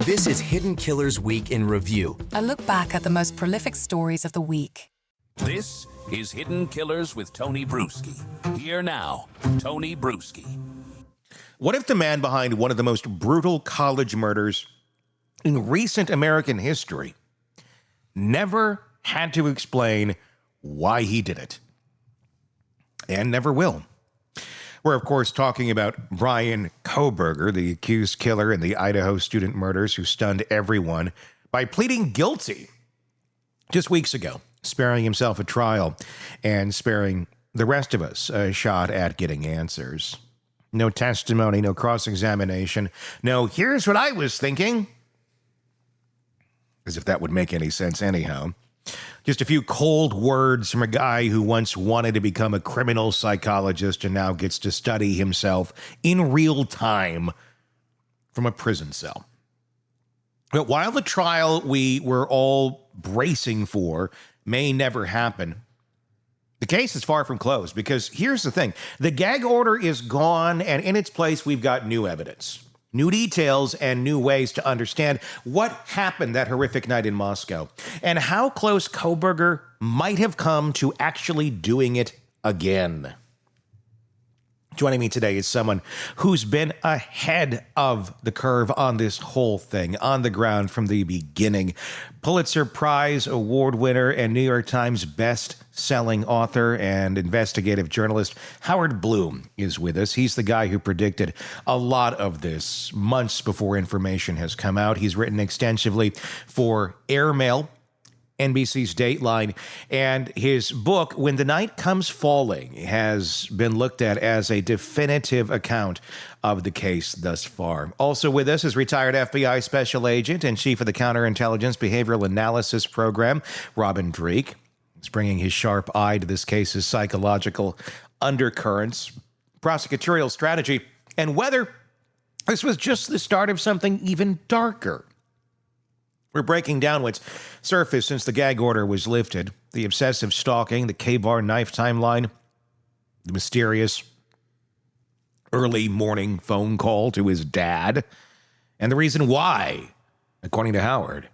This is Hidden Killers Week in Review. A look back at the most prolific stories of the week. This is Hidden Killers with Tony Brueski. Here now, Tony Brueski. What if the man behind one of the most brutal college murders in recent American history never had to explain why he did it? And never will. We're, of course, talking about Bryan Kohberger, the accused killer in the Idaho student murders who stunned everyone by pleading guilty just weeks ago, sparing himself a trial and sparing the rest of us a shot at getting answers. No testimony, no cross-examination, no, here's what I was thinking. As if that would make any sense anyhow. Just a few cold words from a guy who once wanted to become a criminal psychologist and now gets to study himself in real time from a prison cell. But while the trial we were all bracing for may never happen, the case is far from closed, because here's the thing. The gag order is gone, and in its place, we've got new evidence, new details, and new ways to understand what happened that horrific night in Moscow, and how close Kohberger might have come to actually doing it again. Joining me today is someone who's been ahead of the curve on this whole thing, on the ground from the beginning. Pulitzer Prize award winner and New York Times best-selling author and investigative journalist Howard Blum is with us. He's the guy who predicted a lot of this months before information has come out. He's written extensively for Airmail, NBC's Dateline, and his book, When the Night Comes Falling, has been looked at as a definitive account of the case thus far. Also with us is retired FBI Special Agent and Chief of the Counterintelligence Behavioral Analysis Program, Robin Dreeke. He's bringing his sharp eye to this case's psychological undercurrents, prosecutorial strategy, and whether this was just the start of something even darker. We're breaking down what's surfaced since the gag order was lifted, the obsessive stalking, the K-Bar knife timeline, the mysterious early morning phone call to his dad, and the reason why, according to Howard,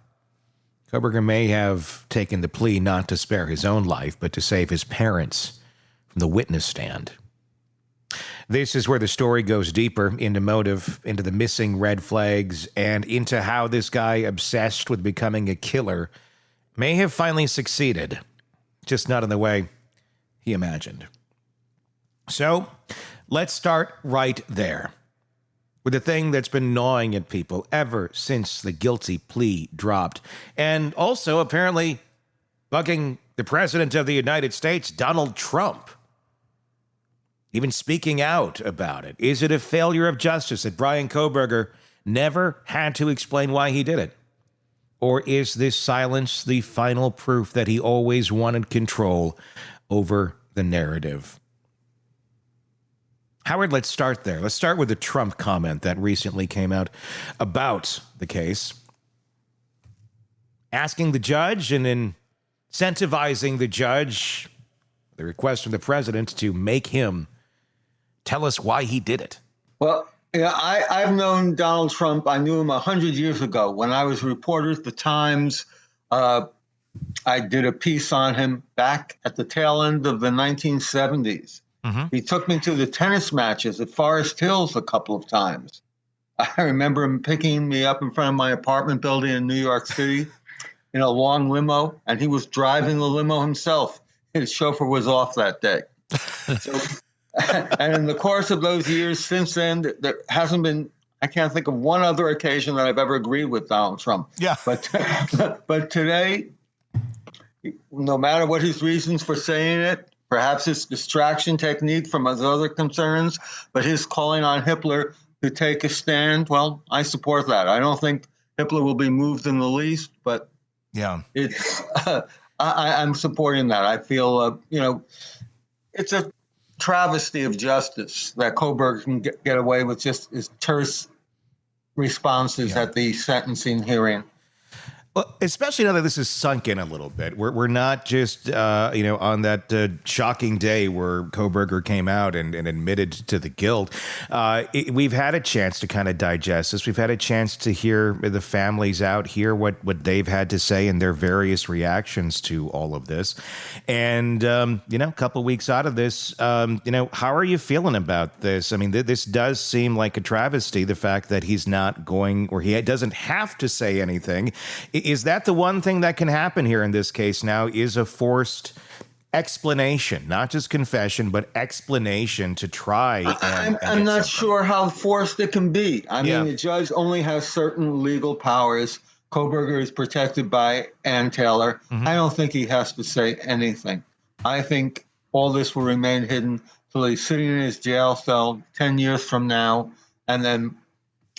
Kohberger may have taken the plea not to spare his own life, but to save his parents from the witness stand. This is where the story goes deeper into motive, into the missing red flags, and into how this guy obsessed with becoming a killer may have finally succeeded, just not in the way he imagined. So, let's start right there, with the thing that's been gnawing at people ever since the guilty plea dropped, and also apparently bugging the President of the United States, Donald Trump. Even speaking out about it. Is it a failure of justice that Bryan Kohberger never had to explain why he did it? Or is this silence the final proof that he always wanted control over the narrative? Howard, let's start there. Let's start with the Trump comment that recently came out about the case, asking the judge and incentivizing the judge, the request from the president to make him tell us why he did it. Well, I've known Donald Trump. I knew him 100 years ago when I was a reporter at the Times. I did a piece on him back at the tail end of the 1970s. Mm-hmm. He took me to the tennis matches at Forest Hills a couple of times. I remember him picking me up in front of my apartment building in New York City in a long limo, and he was driving the limo himself. His chauffeur was off that day. So, and in the course of those years since then, there hasn't been, I can't think of one other occasion that I've ever agreed with Donald Trump. Yeah. But today, no matter what his reasons for saying it, perhaps his distraction technique from his other concerns, but his calling on Hitler to take a stand, well, I support that. I don't think Hitler will be moved in the least, but yeah, it's I'm supporting that. I feel, it's a travesty of justice that Kohberger can get away with just his terse responses at the sentencing hearing. Well, especially now that this is sunk in a little bit. We're not just, on that shocking day where Kohberger came out and admitted to the guilt. We've had a chance to kind of digest this. We've had a chance to hear the families out, hear what they've had to say and their various reactions to all of this. And, a couple weeks out of this, how are you feeling about this? I mean, this does seem like a travesty, the fact that he's not going, or he doesn't have to say anything. Is that the one thing that can happen here in this case now, is a forced explanation, not just confession, but explanation to try and I'm not sure how forced it can be. I mean, the judge only has certain legal powers. Kohberger is protected by Ann Taylor. Mm-hmm. I don't think he has to say anything. I think all this will remain hidden till he's sitting in his jail cell 10 years from now, and then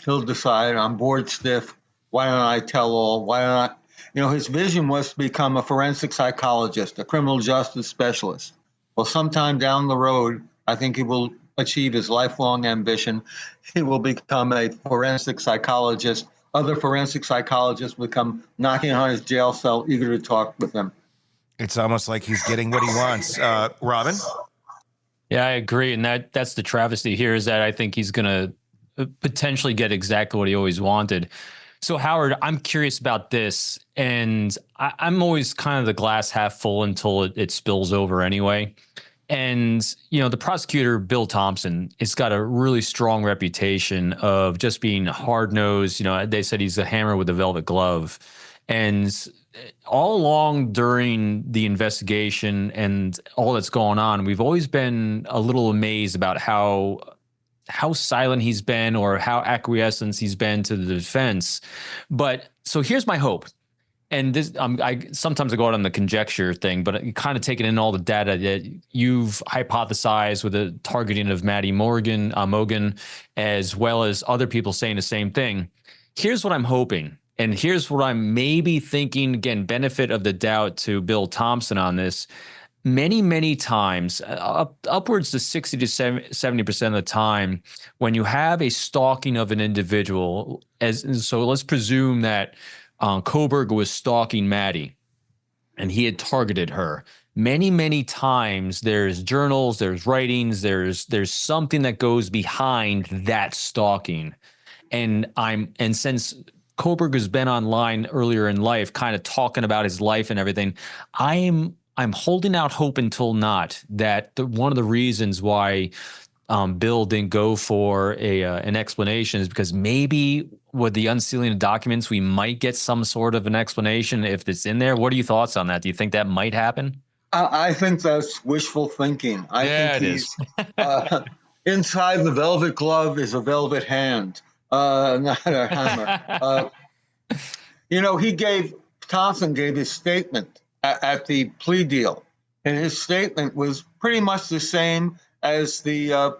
he'll decide, I'm bored stiff. Why don't I tell all? Why don't I? His vision was to become a forensic psychologist, a criminal justice specialist. Well, sometime down the road, I think he will achieve his lifelong ambition. He will become a forensic psychologist. Other forensic psychologists will come knocking on his jail cell, eager to talk with him. It's almost like he's getting what he wants. Robin? Yeah, I agree. And that's the travesty here, is that I think he's going to potentially get exactly what he always wanted. So, Howard, I'm curious about this, and I'm always kind of the glass half full until it spills over anyway. And, the prosecutor, Bill Thompson, has got a really strong reputation of just being hard-nosed. They said he's a hammer with a velvet glove. And all along during the investigation and all that's going on, we've always been a little amazed about how silent he's been or how acquiescent he's been to the defense. But so here's my hope. And this, I sometimes I go out on the conjecture thing, but kind of taking in all the data that you've hypothesized with the targeting of Maddie Mogan, as well as other people saying the same thing. Here's what I'm hoping. And here's what I'm maybe thinking, again, benefit of the doubt to Bill Thompson on this. Many, many times, upwards to 60 to 70% of the time, when you have a stalking of an individual, so let's presume that Kohberger was stalking Maddie and he had targeted her. Many, many times there's journals, there's writings, there's something that goes behind that stalking. And since Kohberger's been online earlier in life, kind of talking about his life and everything, I'm holding out hope until not that one of the reasons why Bill didn't go for an explanation is because maybe with the unsealing of documents, we might get some sort of an explanation if it's in there. What are your thoughts on that? Do you think that might happen? I think that's wishful thinking. I think he's inside the velvet glove is a velvet hand, not a hammer. Thompson gave his statement at the plea deal, and his statement was pretty much the same as the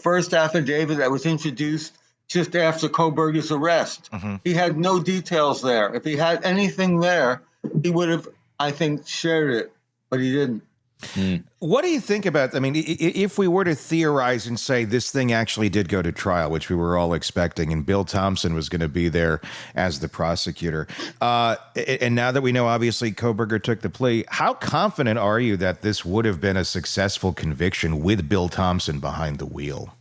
first affidavit that was introduced just after Kohberger's arrest. Mm-hmm. He had no details there. If he had anything there, he would have, I think, shared it, but he didn't. Mm. What do you think about, if we were to theorize and say this thing actually did go to trial, which we were all expecting, and Bill Thompson was going to be there as the prosecutor, and now that we know, obviously, Kohberger took the plea, how confident are you that this would have been a successful conviction with Bill Thompson behind the wheel?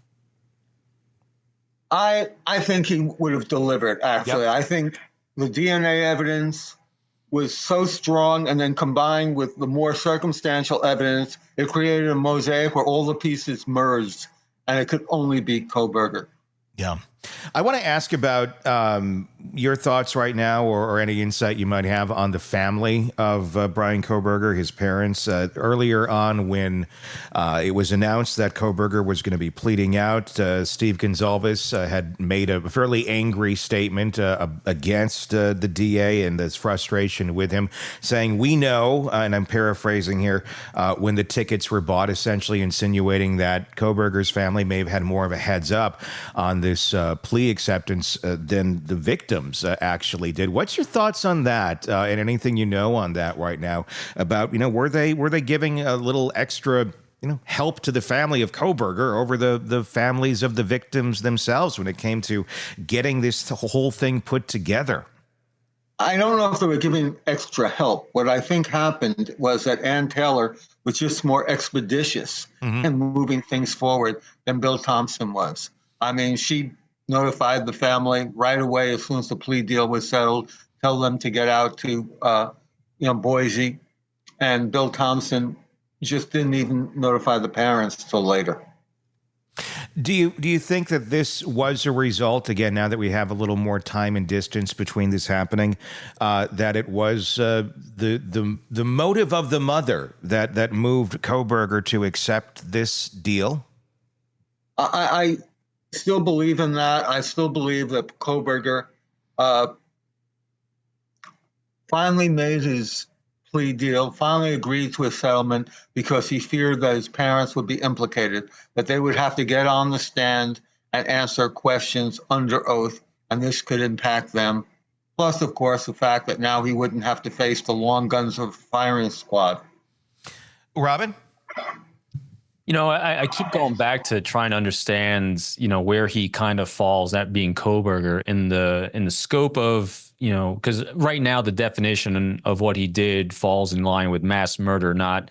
I think he would have delivered, actually. Yep. I think the DNA evidence was so strong, and then combined with the more circumstantial evidence, it created a mosaic where all the pieces merged, and it could only be Kohberger. Yeah. I want to ask about your thoughts right now, or any insight you might have on the family of Bryan Kohberger, his parents. Earlier on, when it was announced that Kohberger was going to be pleading out, Steve Gonsalves had made a fairly angry statement against the DA and his frustration with him, saying, we know, and I'm paraphrasing here, when the tickets were bought, essentially insinuating that Kohberger's family may have had more of a heads up on this plea acceptance than the victims actually did. What's your thoughts on that, and anything you know on that right now about, were they giving a little extra help to the family of Kohberger over the families of the victims themselves when it came to getting this whole thing put together? I don't know if they were giving extra help. What I think happened was that Ann Taylor was just more expeditious in moving things forward than Bill Thompson was. I mean, she notified the family right away as soon as the plea deal was settled, tell them to get out to, Boise. And Bill Thompson just didn't even notify the parents till later. Do you think that this was a result, again, now that we have a little more time and distance between this happening, that it was the motive of the mother that moved Kohberger to accept this deal? I still believe in that. I still believe that Kohberger finally made his plea deal, finally agreed to a settlement because he feared that his parents would be implicated, that they would have to get on the stand and answer questions under oath, and this could impact them. Plus, of course, the fact that now he wouldn't have to face the long guns of firing squad. Robin? I keep going back to trying to understand, where he kind of falls, that being Kohberger in the scope of, because right now the definition of what he did falls in line with mass murder, not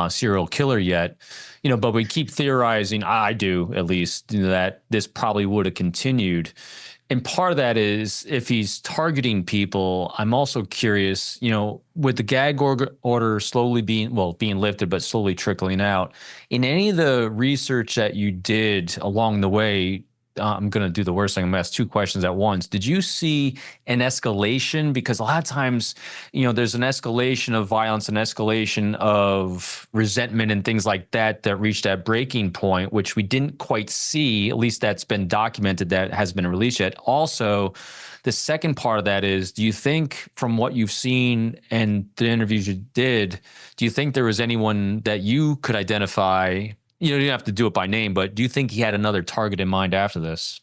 serial killer yet. But we keep theorizing, I do at least, that this probably would have continued. And part of that is if he's targeting people, I'm also curious, with the gag order slowly being lifted, but slowly trickling out, in any of the research that you did along the way, I'm going to do the worst thing. I'm going to ask two questions at once. Did you see an escalation? Because a lot of times, there's an escalation of violence, an escalation of resentment and things like that reached that breaking point, which we didn't quite see. At least that's been documented, that hasn't been released yet. Also, the second part of that is, do you think from what you've seen and the interviews you did, do you think there was anyone that you could identify? You don't have to do it by name, but do you think he had another target in mind after this?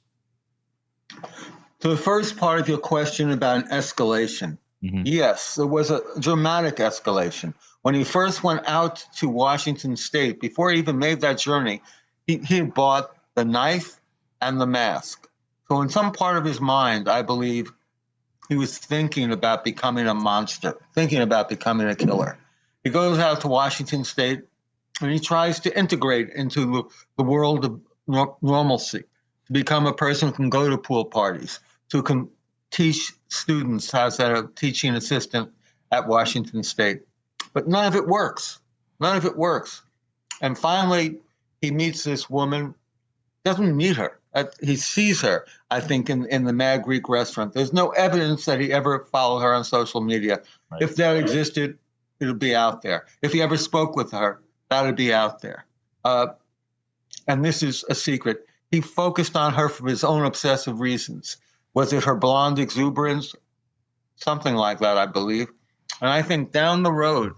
To the first part of your question about an escalation, yes, there was a dramatic escalation. When he first went out to Washington State, before he even made that journey, he had bought the knife and the mask. So in some part of his mind, I believe he was thinking about becoming a monster, thinking about becoming a killer. He goes out to Washington State, and he tries to integrate into the world of normalcy, to become a person who can go to pool parties, who can teach students as a teaching assistant at Washington State. But none of it works. None of it works. And finally, he meets this woman, doesn't meet her. He sees her, I think, in the Mad Greek restaurant. There's no evidence that he ever followed her on social media. Right. If that existed, it would be out there. If he ever spoke with her, that would be out there. And this is a secret. He focused on her for his own obsessive reasons. Was it her blonde exuberance? Something like that, I believe. And I think down the road,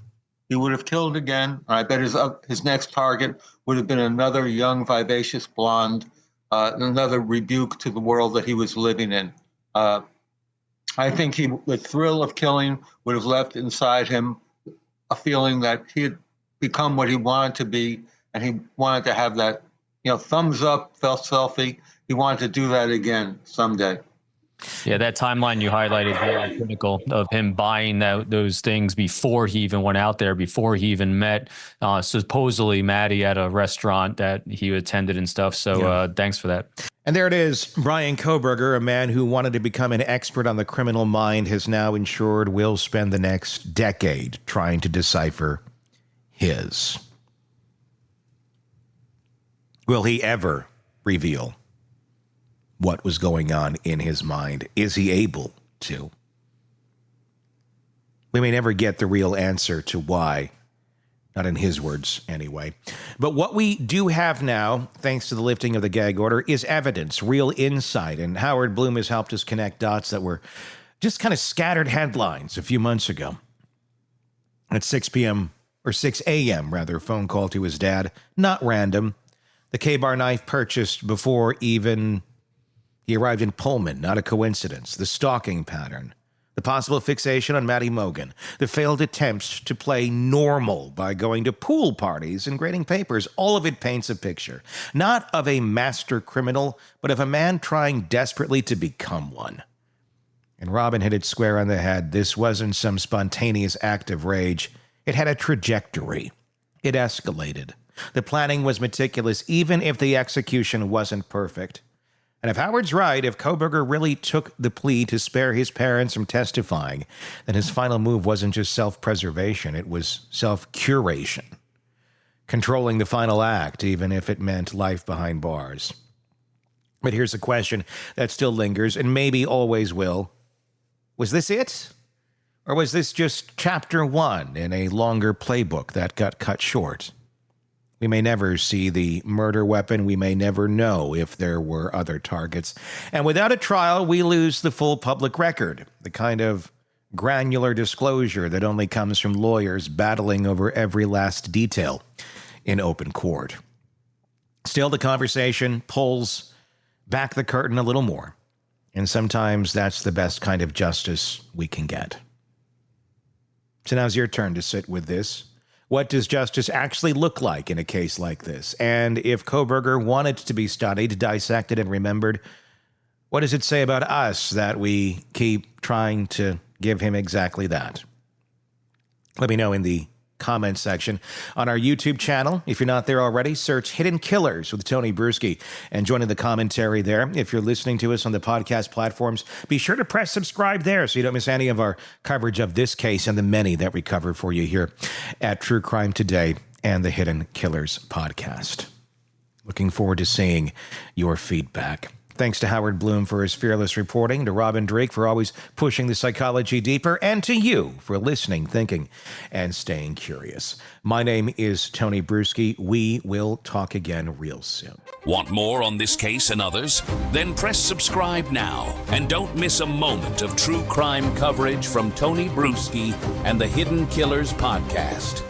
he would have killed again. I bet his next target would have been another young, vivacious blonde, another rebuke to the world that he was living in. I think the thrill of killing would have left inside him a feeling that he had become what he wanted to be, and he wanted to have that, thumbs up, selfie. He wanted to do that again someday. Yeah, that timeline you highlighted very critical of him buying those things before he even went out there, before he even met supposedly Maddie at a restaurant that he attended and stuff. So thanks for that. And there it is. Bryan Kohberger, a man who wanted to become an expert on the criminal mind, has now ensured will spend the next decade trying to decipher his. Will he ever reveal what was going on in his mind? Is he able to? We may never get the real answer to why, not in his words anyway. But what we do have now, thanks to the lifting of the gag order, is evidence, real insight. And Howard Blum has helped us connect dots that were just kind of scattered headlines a few months ago. At 6 p.m., or 6 a.m. rather, phone call to his dad, not random. The K-bar knife purchased before even he arrived in Pullman, not a coincidence. The stalking pattern. The possible fixation on Maddie Mogan. The failed attempts to play normal by going to pool parties and grading papers. All of it paints a picture, not of a master criminal, but of a man trying desperately to become one. And Robin hit it square on the head. This wasn't some spontaneous act of rage. It had a trajectory. It escalated. The planning was meticulous, even if the execution wasn't perfect. And if Howard's right, if Kohberger really took the plea to spare his parents from testifying, then his final move wasn't just self-preservation, it was self-curation. Controlling the final act, even if it meant life behind bars. But here's a question that still lingers, and maybe always will. Was this it? Or was this just chapter 1 in a longer playbook that got cut short? We may never see the murder weapon. We may never know if there were other targets. And without a trial, we lose the full public record, the kind of granular disclosure that only comes from lawyers battling over every last detail in open court. Still, the conversation pulls back the curtain a little more. And sometimes that's the best kind of justice we can get. So now's your turn to sit with this. What does justice actually look like in a case like this? And if Kohberger wanted to be studied, dissected, and remembered, what does it say about us that we keep trying to give him exactly that? Let me know in the comments section on our YouTube channel. If you're not there already, search Hidden Killers with Tony Brueski and join in the commentary there. If you're listening to us on the podcast platforms, be sure to press subscribe there so you don't miss any of our coverage of this case and the many that we cover for you here at True Crime Today and the Hidden Killers podcast. Looking forward to seeing your feedback. Thanks to Howard Blum for his fearless reporting, to Robin Drake for always pushing the psychology deeper, and to you for listening, thinking, and staying curious. My name is Tony Brueski. We will talk again real soon. Want more on this case and others? Then press subscribe now and don't miss a moment of true crime coverage from Tony Brueski and the Hidden Killers podcast.